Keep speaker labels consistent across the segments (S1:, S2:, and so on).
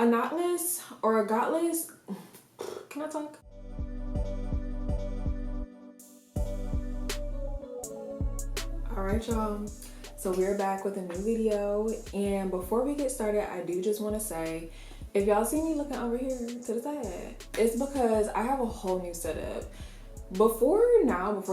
S1: a knotless or a gotless, can I talk? All right, y'all. So we're back with a new video, and before we get started, I do just want to say, if y'all see me looking over here to the side, it's because I have a whole new setup. Before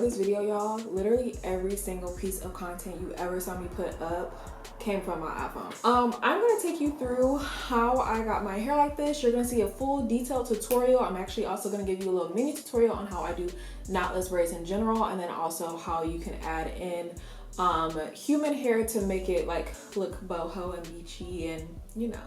S1: this video, y'all, literally every single piece of content you ever saw me put up came from my iPhone. I'm gonna take you through how I got my hair like this. You're gonna see a full detailed tutorial. I'm actually also gonna give you a little mini tutorial on how I do knotless braids in general, and then also how you can add in human hair to make it like look boho and beachy and, you know,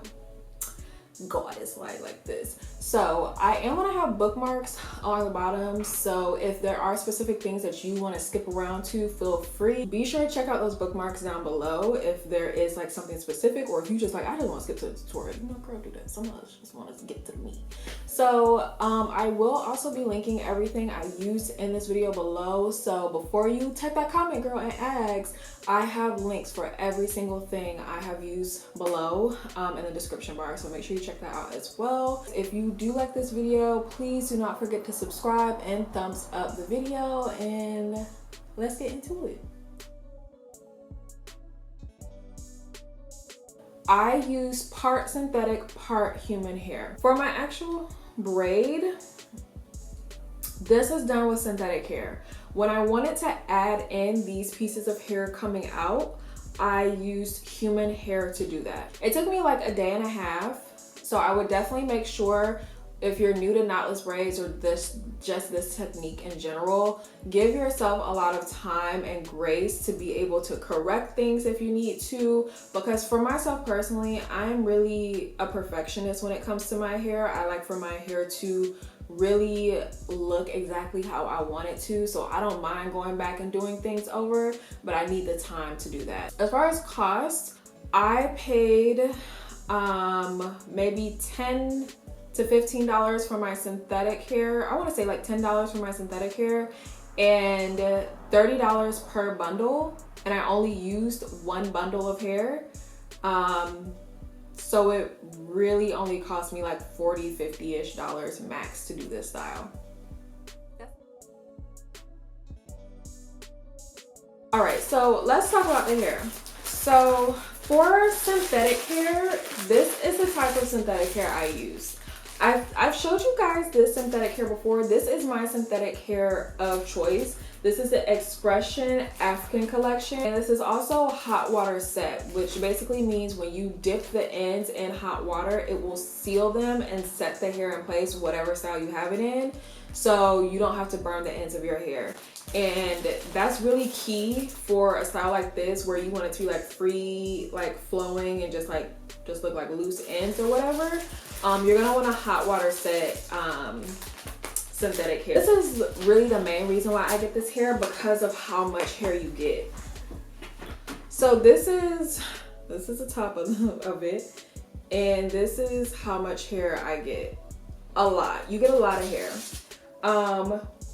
S1: goddess like this. So I am gonna have bookmarks on the bottom, so if there are specific things that you want to skip around to, feel free. Be sure to check out those bookmarks down below if there is like something specific, or if you just like, I just want to skip to the tutorial, you know, girl, do that. Some of us just want to get to me. So I will also be linking everything I used in this video below, so before you type that comment, girl, and ask, I have links for every single thing I have used below in the description bar, so make sure you check that out as well. If you do like this video, please do not forget to subscribe and thumbs up the video, and let's get into it. I use part synthetic, part human hair. For my actual braid, this is done with synthetic hair. When I wanted to add in these pieces of hair coming out, I used human hair to do that. It took me like a day and a half, so I would definitely make sure, if you're new to knotless braids or just this technique in general, give yourself a lot of time and grace to be able to correct things if you need to, because for myself personally, I'm really a perfectionist when it comes to my hair. I like for my hair to really look exactly how I want it to, so I don't mind going back and doing things over, but I need the time to do that. As far as cost, I paid maybe $10 to $15 for my synthetic hair. I want to say like $10 for my synthetic hair and $30 per bundle, and I only used one bundle of hair, so it really only cost me like $40–50-ish max to do this style. All right, so let's talk about the hair. So for synthetic hair, this is the type of synthetic hair I use. I've showed you guys this synthetic hair before. This is my synthetic hair of choice. This is the Expression African collection, and this is also hot water set, which basically means when you dip the ends in hot water, it will seal them and set the hair in place, whatever style you have it in, so you don't have to burn the ends of your hair. And that's really key for a style like this, where you want it to be like free, like flowing, and just look like loose ends or whatever. You're gonna want a hot water set synthetic hair. This is really the main reason why I get this hair, because of how much hair you get. So this is the top of it, and this is how much hair I get. A lot. You get a lot of hair.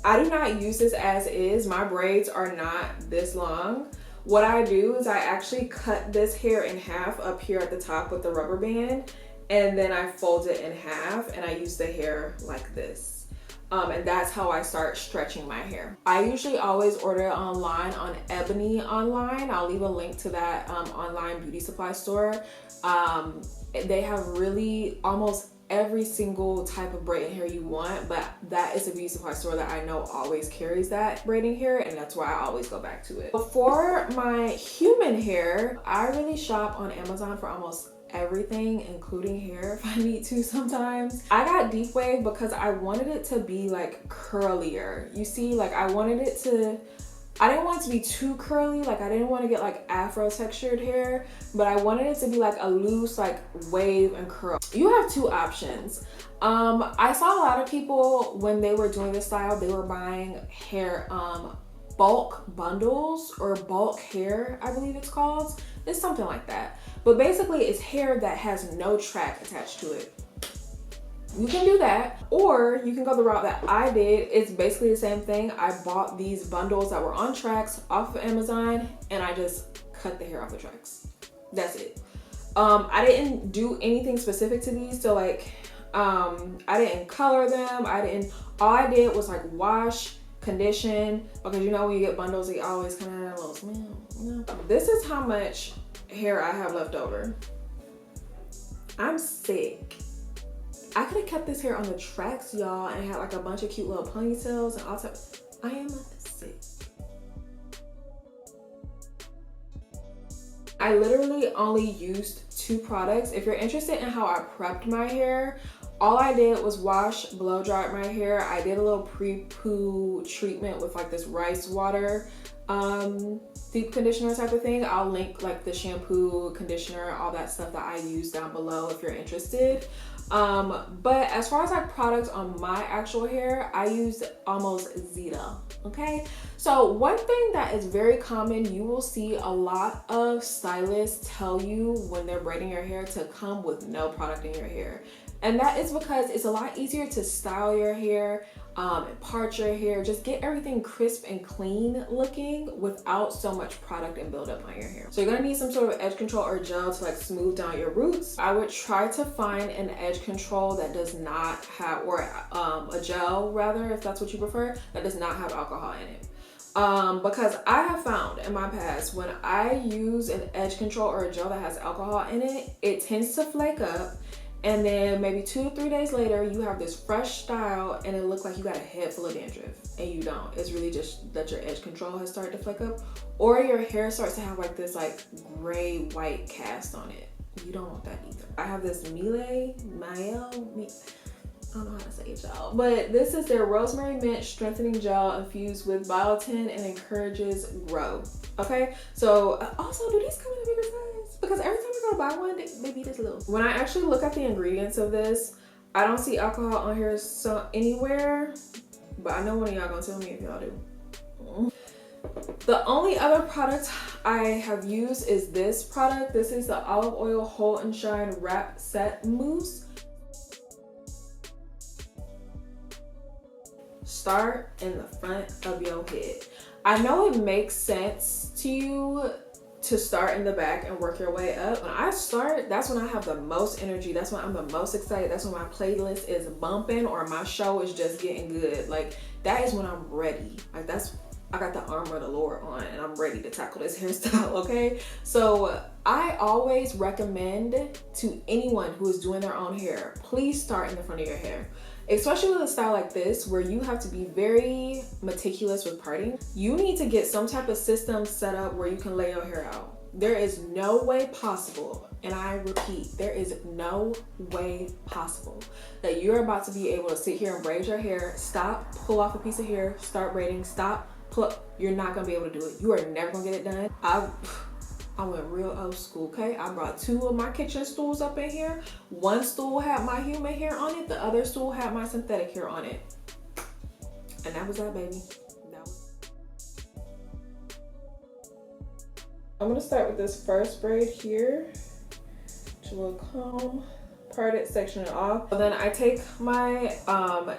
S1: I do not use this as is. My braids are not this long. What I do is I actually cut this hair in half up here at the top with the rubber band, and then I fold it in half and I use the hair like this. And that's how I start stretching my hair. I usually always order online on Ebony online. I'll leave a link to that online beauty supply store. They have really almost every single type of braiding hair you want, but that is a beauty supply store that I know always carries that braiding hair, and that's why I always go back to it. For my human hair, I really shop on Amazon for almost everything, including hair if I need to sometimes. I got deep wave because I wanted it to be like curlier. You see, like I didn't want it to be too curly. Like I didn't want to get like afro textured hair, but I wanted it to be like a loose like wave and curl. You have two options. I saw a lot of people when they were doing this style, they were buying hair bulk bundles or bulk hair, I believe it's called. It's something like that. But basically it's hair that has no track attached to it. You can do that, or you can go the route that I did. It's basically the same thing. I bought these bundles that were on tracks off of Amazon, and I just cut the hair off the tracks. That's it. I didn't do anything specific to these, so like I didn't color them. All I did was like wash, condition, because you know when you get bundles, they always kind of have a little smell. You know? This is how much hair I have left over. I'm sick. I could have kept this hair on the tracks, y'all, and had like a bunch of cute little ponytails and all type. I am sick. I literally only used 2 products. If you're interested in how I prepped my hair, all I did was wash, blow dried my hair. I did a little pre-poo treatment with like this rice water deep conditioner type of thing. I'll link like the shampoo, conditioner, all that stuff that I use down below if you're interested. But as far as like products on my actual hair, I used almost zero. Okay, so one thing that is very common, you will see a lot of stylists tell you when they're braiding your hair to come with no product in your hair. And that is because it's a lot easier to style your hair, and part your hair, just get everything crisp and clean looking without so much product and buildup on your hair. So you're gonna need some sort of edge control or gel to like smooth down your roots. I would try to find an edge control that does not have, or a gel rather, if that's what you prefer, that does not have alcohol in it. Because I have found in my past, when I use an edge control or a gel that has alcohol in it, it tends to flake up. And then maybe 2 to 3 days later, you have this fresh style and it looks like you got a head full of dandruff, and you don't. It's really just that your edge control has started to flake up, or your hair starts to have like this like gray white cast on it. You don't want that either. I have this I don't know how to say it, y'all, but this is their rosemary mint strengthening gel infused with biotin and encourages growth. Okay, so also, do these come in a bigger size? Because every time I go to buy one, they be this little. When I actually look at the ingredients of this, I don't see alcohol on here anywhere, but I know one of y'all gonna tell me if y'all do. The only other product I have used is this product. This is the Olive Oil Hold and Shine Wrap Set Mousse. Start in the front of your head. I know it makes sense to you to start in the back and work your way up. When I start, that's when I have the most energy. That's when I'm the most excited. That's when my playlist is bumping or my show is just getting good. Like, that is when I'm ready. Like, I got the armor of the Lord on and I'm ready to tackle this hairstyle, okay? So I always recommend to anyone who is doing their own hair, please start in the front of your hair. Especially with a style like this where you have to be very meticulous with parting. You need to get some type of system set up where you can lay your hair out. There is no way possible, and I repeat, there is no way possible that you're about to be able to sit here and braid your hair, stop, pull off a piece of hair, start braiding, stop, pull. You're not gonna be able to do it. You are never gonna get it done. I went real old school, okay? I brought 2 of my kitchen stools up in here. One stool had my human hair on it. The other stool had my synthetic hair on it. And that was that, baby. I'm gonna start with this first braid here, which will comb, part it, section it off. And then I take my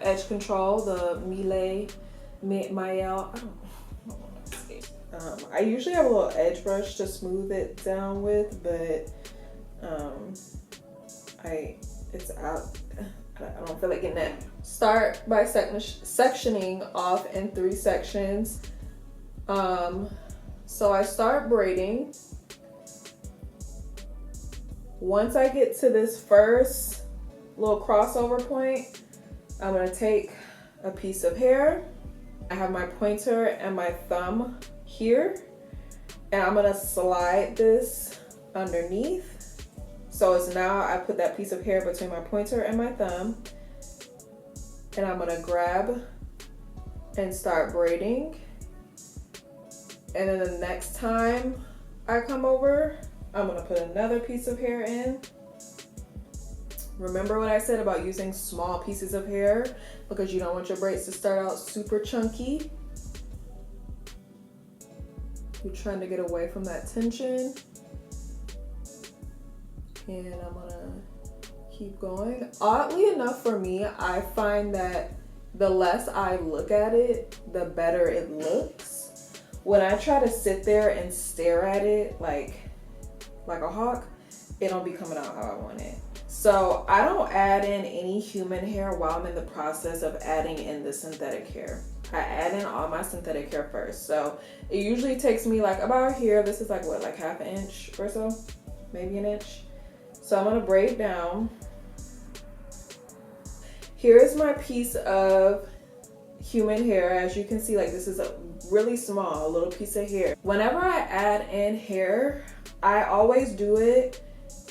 S1: edge control, the Mael, I usually have a little edge brush to smooth it down with, but it's out. I don't feel like getting that. Start by sectioning off in 3 sections. So I start braiding. Once I get to this first little crossover point, I'm gonna take a piece of hair. I have my pointer and my thumb here, and I'm gonna slide this underneath. So it's now I put that piece of hair between my pointer and my thumb, and I'm gonna grab and start braiding. And then the next time I come over, I'm gonna put another piece of hair in. Remember what I said about using small pieces of hair because you don't want your braids to start out super chunky. You're trying to get away from that tension. And I'm gonna keep going. Oddly enough for me, I find that the less I look at it, the better it looks. When I try to sit there and stare at it like a hawk, it don't be coming out how I want it. So I don't add in any human hair while I'm in the process of adding in the synthetic hair. I add in all my synthetic hair first. So it usually takes me like about here. This is like what, like half an inch or so, maybe an inch. So I'm gonna braid down. Here is my piece of human hair. As you can see, like this is a really small little piece of hair. Whenever I add in hair, I always do it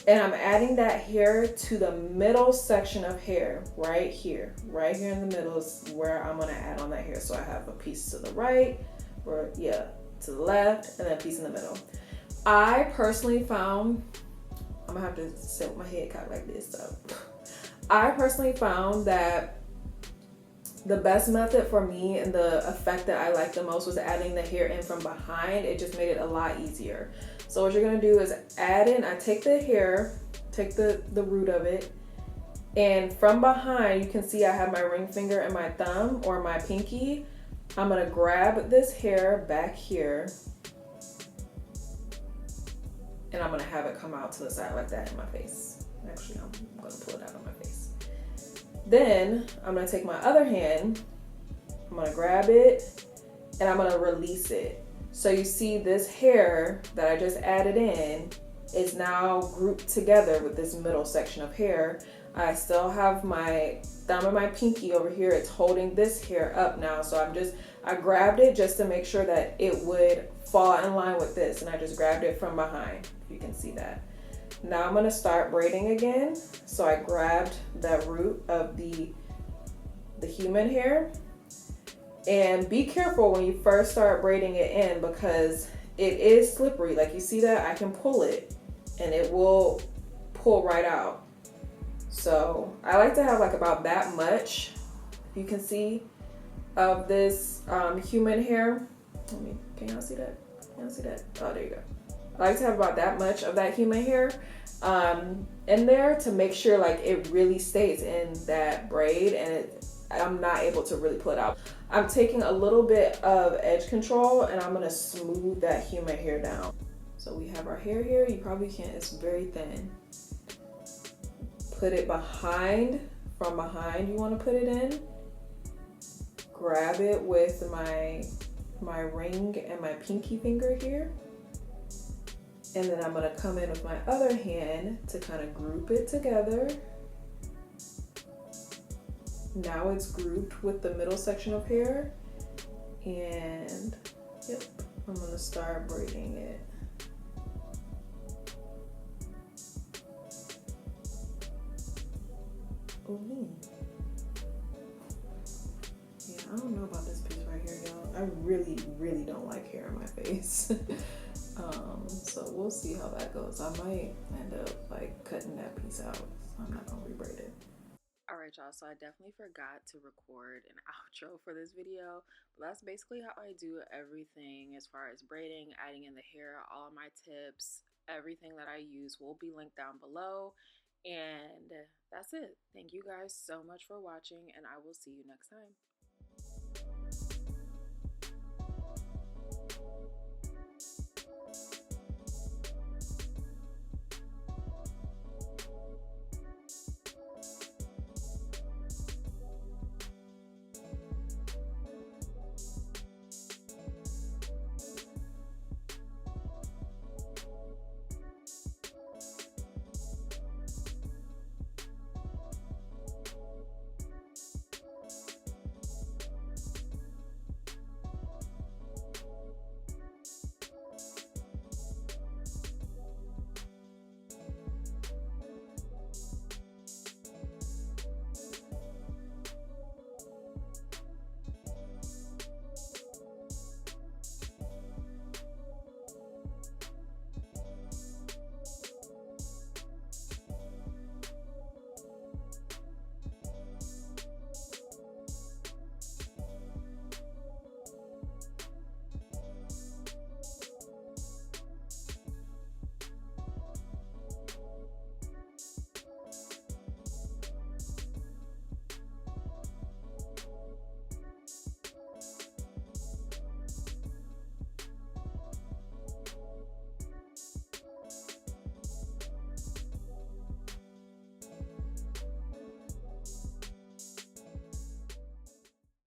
S1: and I'm adding that hair to the middle section of hair right here in the middle is where I'm gonna add on that hair. So I have a piece to the right, or yeah, to the left, and then a piece in the middle. I personally found, I'm gonna have to sit with my head cut like this. So I personally found that the best method for me and the effect that I like the most was adding the hair in from behind. It just made it a lot easier. So what you're gonna do is add in, I take the hair, take the root of it, and from behind, you can see I have my ring finger and my thumb or my pinky. I'm gonna grab this hair back here, and I'm gonna have it come out to the side like that in my face. Actually, I'm gonna pull it out of my face. Then I'm gonna take my other hand, I'm gonna grab it, and I'm gonna release it. So you see this hair that I just added in is now grouped together with this middle section of hair. I still have my thumb and my pinky over here. It's holding this hair up now. So I grabbed it just to make sure that it would fall in line with this. And I just grabbed it from behind, if you can see that. Now I'm gonna start braiding again. So I grabbed that root of the human hair. And be careful when you first start braiding it in because it is slippery. Like you see that, I can pull it and it will pull right out. So I like to have like about that much, you can see, of this human hair. Can y'all see that? Can y'all see that? Oh, there you go. I like to have about that much of that human hair in there to make sure like it really stays in that braid and I'm not able to really pull it out. I'm taking a little bit of edge control and I'm gonna smooth that human hair down. So we have our hair here. You probably can't, it's very thin. Put it behind, from behind you wanna put it in. Grab it with my ring and my pinky finger here. And then I'm gonna come in with my other hand to kind of group it together. Now it's grouped with the middle section of hair. And yep, I'm gonna start braiding it. Ooh. Yeah, I don't know about this piece right here, y'all. I really, really don't like hair on my face. So we'll see how that goes. I might end up like cutting that piece out. I'm not gonna rebraid it. All right, y'all, so I definitely forgot to record an outro for this video, but that's basically how I do everything as far as braiding, adding in the hair. All my tips, everything that I use will be linked down below, and that's it. Thank you guys so much for watching, and I will see you next time.